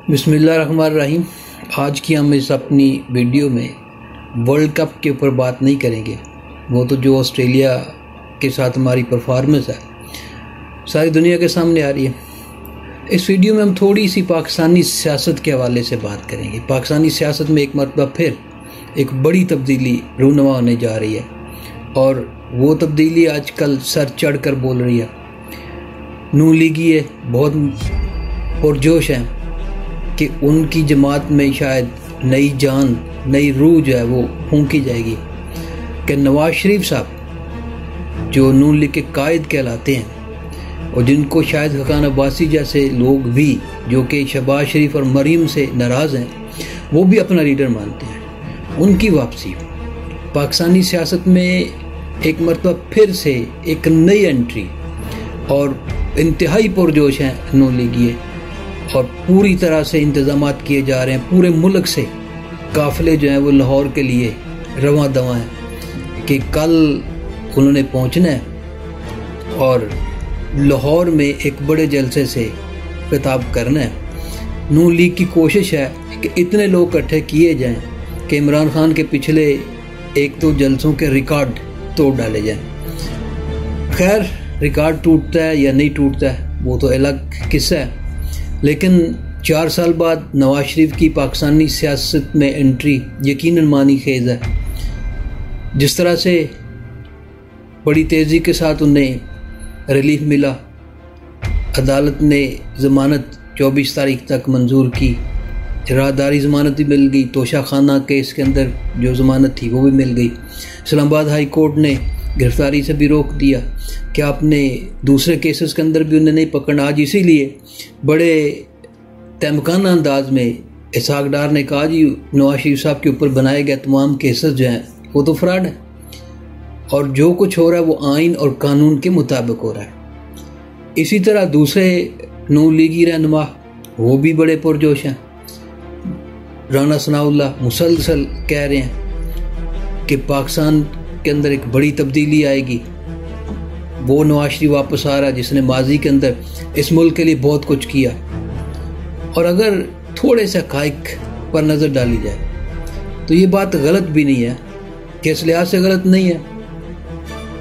बिस्मिल्लाहिर्रहमानिर्रहीम। आज की हम इस अपनी वीडियो में वर्ल्ड कप के ऊपर बात नहीं करेंगे। वो तो जो ऑस्ट्रेलिया के साथ हमारी परफॉर्मेंस है सारी दुनिया के सामने आ रही है। इस वीडियो में हम थोड़ी सी पाकिस्तानी सियासत के हवाले से बात करेंगे। पाकिस्तानी सियासत में एक मरतबा फिर एक बड़ी तब्दीली रूनुमा होने जा रही है और वो तब्दीली आजकल सर चढ़ कर बोल रही है। नून लीगी बहुत पुरजोश हैं कि उनकी जमात में शायद नई जान, नई रूह जो है वो फूंकी जाएगी कि नवाज शरीफ साहब जो नून लीग के कायद कहलाते हैं और जिनको शायद हकान अब्बासी जैसे लोग भी जो कि शहबाज शरीफ और मरीम से नाराज़ हैं वो भी अपना लीडर मानते हैं, उनकी वापसी पाकिस्तानी सियासत में एक मरतबा फिर से एक नई एंट्री और इंतहाई पुरजोश हैं नून लीगी और पूरी तरह से इंतज़ामात किए जा रहे हैं। पूरे मुल्क से काफ़िले जो हैं वो लाहौर के लिए रवां दवां हैं कि कल उन्होंने पहुंचना है और लाहौर में एक बड़े जलसे से खिताब करना है। नून लीग की कोशिश है कि इतने लोग इकट्ठे किए जाएं कि इमरान खान के पिछले एक दो जलसों के रिकॉर्ड तोड़ डाले जाएं। खैर, रिकॉर्ड टूटता है या नहीं टूटता है वो तो अलग किस्सा है, लेकिन 4 साल बाद नवाज शरीफ की पाकिस्तानी सियासत में एंट्री यकीनन मानी खेज है। जिस तरह से बड़ी तेज़ी के साथ उन्हें रिलीफ मिला, अदालत ने ज़मानत 24 तारीख तक मंजूर की, राहदारी ज़मानत भी मिल गई, तोशा खाना केस के अंदर जो ज़मानत थी वो भी मिल गई। इस्लामाबाद हाई कोर्ट ने गिरफ्तारी से भी रोक दिया कि आपने दूसरे केसेस के अंदर भी उन्हें नहीं पकड़ना। आज इसीलिए बड़े तहमकाना अंदाज में इसहाक डार ने कहा जी नवाज शरीफ साहब के ऊपर बनाए गए तमाम केसेस जो हैं वो तो फ्रॉड है और जो कुछ हो रहा है वो आइन और कानून के मुताबिक हो रहा है। इसी तरह दूसरे नून लीगी रहनुमा वो भी बड़े पुरजोश हैं। राना सनाउल्लाह मुसलसल कह रहे हैं कि पाकिस्तान के अंदर एक बड़ी तब्दीली आएगी। वो नवाज शरीफ वापस आ रहा है जिसने माजी के अंदर इस मुल्क के लिए बहुत कुछ किया। और अगर थोड़े से हक़ाइक़ पर नज़र डाली जाए तो ये बात गलत भी नहीं है कि इस लिहाज से गलत नहीं है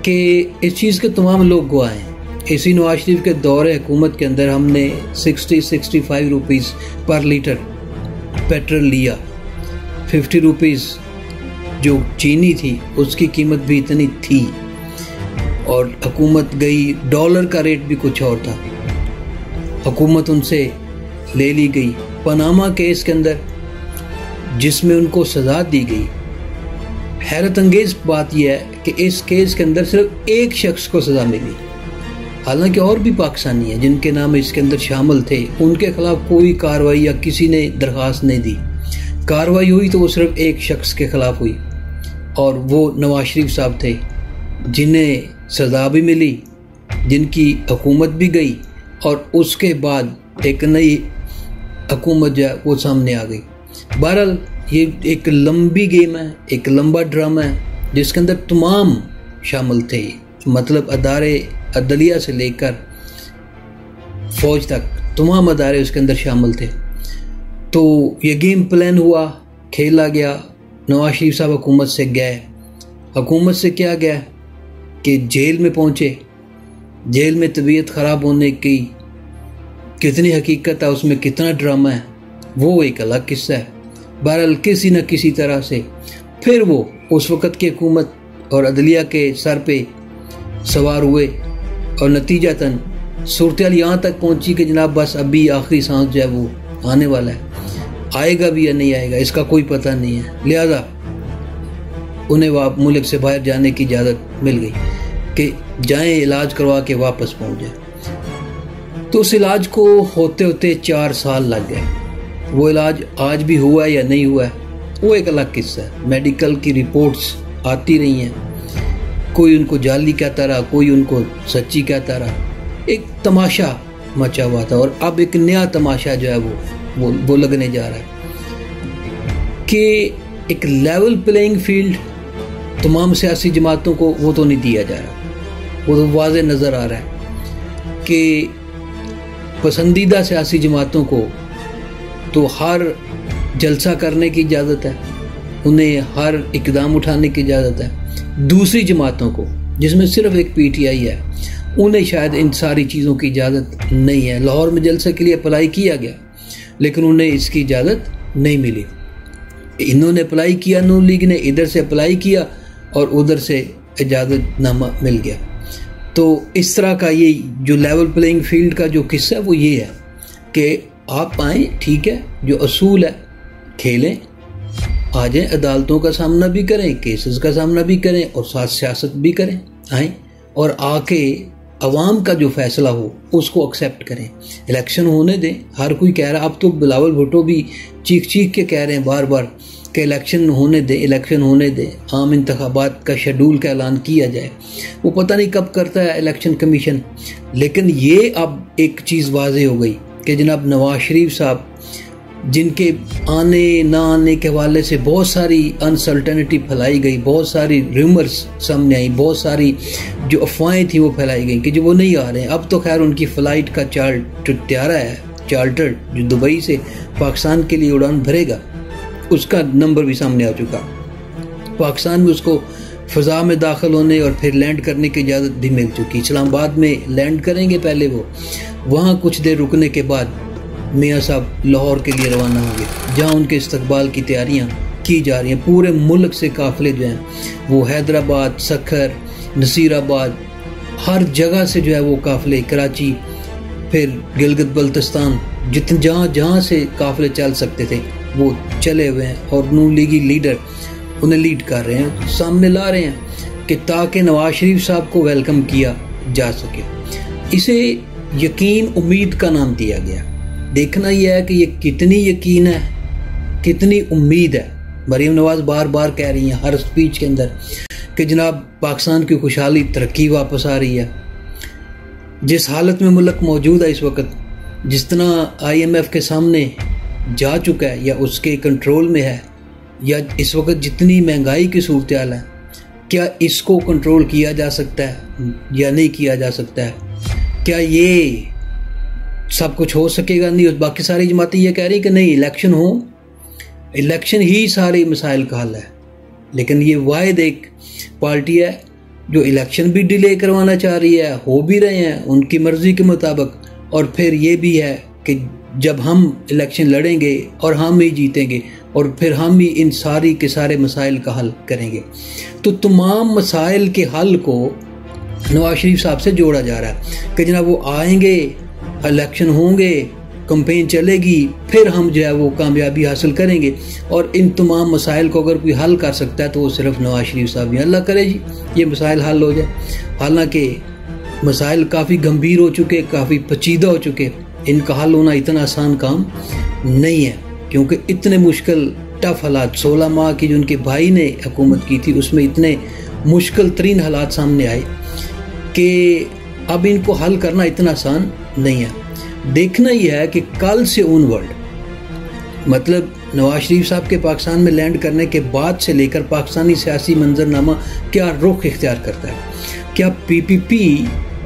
कि इस चीज़ के तमाम लोग गवाह हैं। इसी नवाज शरीफ के दौरे हुकूमत के अंदर हमने 60-65 रुपीज़ पर लीटर पेट्रोल लिया। 50 रुपीज़ जो चीनी थी उसकी कीमत भी इतनी थी और हुकूमत गई, डॉलर का रेट भी कुछ और था, हुकूमत उनसे ले ली गई। पनामा केस के अंदर जिसमें उनको सज़ा दी गई, हैरत अंगेज़ बात यह है कि इस केस के अंदर सिर्फ एक शख्स को सज़ा मिली, हालांकि और भी पाकिस्तानी हैं जिनके नाम इसके अंदर शामिल थे, उनके खिलाफ कोई कार्रवाई या किसी ने दरख्वास्त नहीं दी। कार्रवाई हुई तो वो सिर्फ एक शख्स के खिलाफ हुई और वो नवाज शरीफ साहब थे जिन्हें सज़ा भी मिली, जिनकी हुकूमत भी गई और उसके बाद एक नई हुकूमत जो है वो सामने आ गई। बहरहाल ये एक लंबी गेम है, एक लंबा ड्रामा है जिसके अंदर तमाम शामिल थे, मतलब अदारे अदलिया से लेकर फौज तक तमाम अदारे उसके अंदर शामिल थे। तो ये गेम प्लान हुआ, खेला गया। नवाज शरीफ साहब हुकूमत से गए, हुकूमत से क्या गया कि जेल में पहुँचे। जेल में तबीयत ख़राब होने की कितनी हकीकत है, उसमें कितना ड्रामा है वो एक अलग किस्सा है। बहरहाल किसी न किसी तरह से फिर वो उस वक़्त की हुकूमत और अदलिया के सर पे सवार हुए और नतीजतन सूरत-ए-हाल यहाँ तक पहुँची कि जनाब बस अभी आखिरी सांस जो है वो आने वाला है। आएगा भी या नहीं आएगा इसका कोई पता नहीं है, लिहाजा उन्हें मुल्क से बाहर जाने की इजाज़त मिल गई कि जाएं इलाज करवा के वापस पहुँच जाए। तो उस इलाज को होते होते 4 साल लग गए। वो इलाज आज भी हुआ या नहीं हुआ वो एक अलग किस्सा है। मेडिकल की रिपोर्ट्स आती रही हैं, कोई उनको जाली कहता रहा, कोई उनको सच्ची कहता रहा। एक तमाशा मचा हुआ था और अब एक नया तमाशा जो है वो लगने जा रहा है कि एक लेवल प्लेइंग फील्ड तमाम सियासी जमातों को वो तो नहीं दिया जा रहा। वो तो वाज़े नज़र आ रहा है कि पसंदीदा सियासी जमातों को तो हर जलसा करने की इजाज़त है, उन्हें हर इकदाम उठाने की इजाज़त है। दूसरी जमातों को, जिसमें सिर्फ एक पीटीआई है, उन्हें शायद इन सारी चीज़ों की इजाज़त नहीं है। लाहौर में जलसे के लिए अप्लाई किया गया, लेकिन उन्हें इसकी इजाज़त नहीं मिली। इन्होंने अप्लाई किया, नून लीग ने इधर से अप्लाई किया और उधर से इजाज़तनामा मिल गया। तो इस तरह का ये जो लेवल प्लेइंग फील्ड का जो किस्सा है वो ये है कि आप आएँ, ठीक है, जो असूल है खेलें, आ जाएँ, अदालतों का सामना भी करें, केसेस का सामना भी करें और साथ सियासत भी करें। आएँ और आके अवाम का जो फैसला हो उसको एक्सेप्ट करें। इलेक्शन होने दें। हर कोई कह रहा है, अब तो बिलावल भुट्टो भी चीख चीख के कह रहे हैं बार बार कि इलेक्शन होने दें, इलेक्शन होने दें, आम इंतखाबात का शेड्यूल का ऐलान किया जाए। वो पता नहीं कब करता है इलेक्शन कमीशन। लेकिन ये अब एक चीज़ वाज़ेह हो गई कि जनाब नवाज शरीफ साहब, जिनके आने ना आने के हवाले से बहुत सारी अनसर्टेनिटी फैलाई गई, बहुत सारी रूमर्स सामने आई, बहुत सारी जो अफवाहें थी वो फैलाई गई कि जो वो नहीं आ रहे हैं। अब तो खैर उनकी फ़्लाइट का चार्टर है, चार्टर जो दुबई से पाकिस्तान के लिए उड़ान भरेगा, उसका नंबर भी सामने आ चुका। पाकिस्तान में उसको फ़ज़ा में दाखिल होने और फिर लैंड करने की इजाज़त भी मिल चुकी। इस्लामाबाद में लैंड करेंगे पहले वो, वहाँ कुछ देर रुकने के बाद मियाँ साहब लाहौर के लिए रवाना होंगे, जहाँ उनके इस्तकबाल की तैयारियाँ की जा रही हैं। पूरे मुल्क से काफ़िले जो हैं वो हैदराबाद, सखर, नसीराबाद, हर जगह से जो है वो काफ़िले, कराची, फिर गिलगित बल्तिस्तान, जहाँ से काफ़िले चल सकते थे वो चले हुए हैं। और नून लीगी लीडर उन्हें लीड कर रहे हैं, सामने ला रहे हैं कि ताकि नवाज शरीफ साहब को वेलकम किया जा सके। इसे यकीन उम्मीद का नाम दिया गया। देखना यह है कि ये कितनी यकीन है, कितनी उम्मीद है। मरीम नवाज बार बार कह रही हैं हर स्पीच के अंदर कि जनाब पाकिस्तान की खुशहाली, तरक्की वापस आ रही है। जिस हालत में मुल्क मौजूद है इस वक्त, जिस तरह IMF के सामने जा चुका है या उसके कंट्रोल में है, या इस वक्त जितनी महंगाई की सूरत हाल है, क्या इसको कंट्रोल किया जा सकता है या नहीं किया जा सकता है? क्या ये सब कुछ हो सकेगा? नहीं। बाकी सारी जमातें ये कह रही कि नहीं, इलेक्शन हो, इलेक्शन ही सारे मसाइल का हल है। लेकिन ये वाहिद एक पार्टी है जो इलेक्शन भी डिले करवाना चाह रही है, हो भी रहे हैं उनकी मर्जी के मुताबिक, और फिर ये भी है कि जब हम इलेक्शन लड़ेंगे और हम ही जीतेंगे और फिर हम ही इन सारी के सारे मसाइल का हल करेंगे। तो तमाम मसाइल के हल को नवाज शरीफ साहब से जोड़ा जा रहा है कि जनाब वो आएंगे, इलेक्शन होंगे, कैंपेन चलेगी, फिर हम जो है वो कामयाबी हासिल करेंगे और इन तमाम मसाइल को अगर कोई हल कर सकता है तो वो सिर्फ नवाज शरीफ साहब ही। अल्लाह करे जी ये मसाइल हल हो जाए। हालांकि मसाइल काफ़ी गंभीर हो चुके, काफ़ी पेचीदा हो चुके, इनका हल होना इतना आसान काम नहीं है, क्योंकि इतने मुश्किल टफ हालात 16 माह की जो उनके भाई ने हुकूमत की थी उसमें इतने मुश्किल तरीन हालात सामने आए कि अब इनको हल करना इतना आसान नहीं है। देखना ही है कि कल से ऑनवर्ड, मतलब नवाज शरीफ साहब के पाकिस्तान में लैंड करने के बाद से लेकर पाकिस्तानी सियासी मंजरनामा क्या रुख इख्तियार करता है। क्या PPP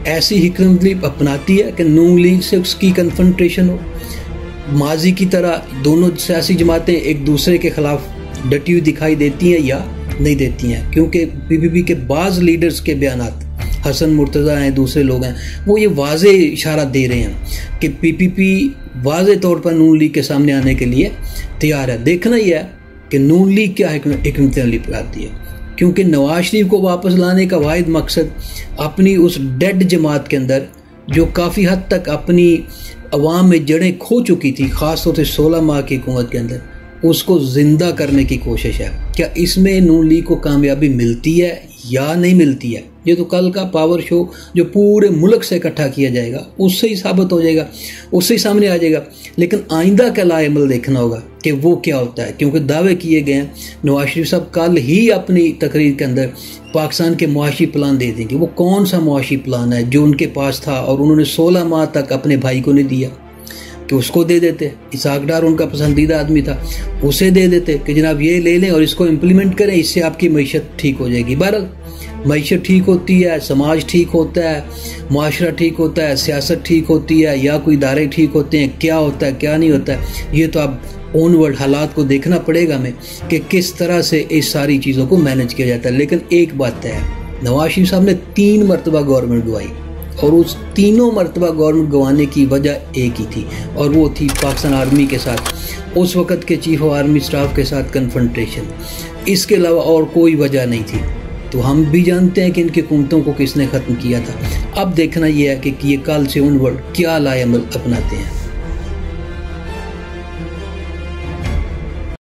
ऐसी हिकमत अपनाती है कि नून लीग से उसकी कन्फ्रंटेशन हो, माजी की तरह दोनों सियासी जमातें एक दूसरे के खिलाफ डटी हुई दिखाई देती हैं या नहीं देती हैं? क्योंकि PPP के बाज़ लीडर्स के बयानात, हसन मुर्तज़ा हैं, दूसरे लोग हैं, वो ये वाज़े इशारा दे रहे हैं कि PPP वाज़े तौर पर नून लीग के सामने आने के लिए तैयार है। देखना ही है कि नून लीग क्या हिकमत अमली अपनाती है, क्योंकि नवाज शरीफ को वापस लाने का वाहिद मकसद अपनी उस डेड जमात के अंदर जो काफ़ी हद तक अपनी अवाम में जड़ें खो चुकी थी, ख़ास तौर से 16 माह की हुकूमत के अंदर, उसको ज़िंदा करने की कोशिश है। क्या इसमें नून लीग को कामयाबी मिलती है या नहीं मिलती है? ये तो कल का पावर शो जो पूरे मुल्क से इकट्ठा किया जाएगा उससे ही साबित हो जाएगा, उससे ही सामने आ जाएगा। लेकिन आइंदा का लाएमल देखना होगा कि वो क्या होता है, क्योंकि दावे किए गए हैं। नवाज शरीफ साहब कल ही अपनी तकरीर के अंदर पाकिस्तान के मुआशी प्लान दे देंगे। वो कौन सा मुआशी प्लान है जो उनके पास था और उन्होंने 16 माह तक अपने भाई को नहीं दिया, कि उसको दे देते। इसहाक डार उनका पसंदीदा आदमी था, उसे दे देते कि जनाब ये ले लें और इसको इम्प्लीमेंट करें, इससे आपकी मईशत ठीक हो जाएगी। बहरहाल मईशत ठीक होती है, समाज ठीक होता है, मुआशरा ठीक होता है, सियासत ठीक होती है, या कोई इदारे ठीक होते हैं, क्या होता है क्या नहीं होता है, ये तो अब ऑन वर्ल्ड हालात को देखना पड़ेगा हमें कि किस तरह से इस सारी चीज़ों को मैनेज किया जाता है। लेकिन एक बात है, नवाज शरीफ साहब ने 3 मरतबा गवर्नमेंट गवाई और उस तीनों मरतबा गवर्नमेंट गंवाने की वजह एक ही थी, और वो थी पाकिस्तान आर्मी के साथ, उस वक़्त के चीफ ऑफ आर्मी स्टाफ के साथ कन्फ्रंटेशन। इसके अलावा और कोई वजह नहीं थी। तो हम भी जानते हैं कि इनकी हुकूमतों को किसने ख़त्म किया था। अब देखना यह है कि ये कल से ऑनवर्ड क्या लाए अमल अपनाते हैं।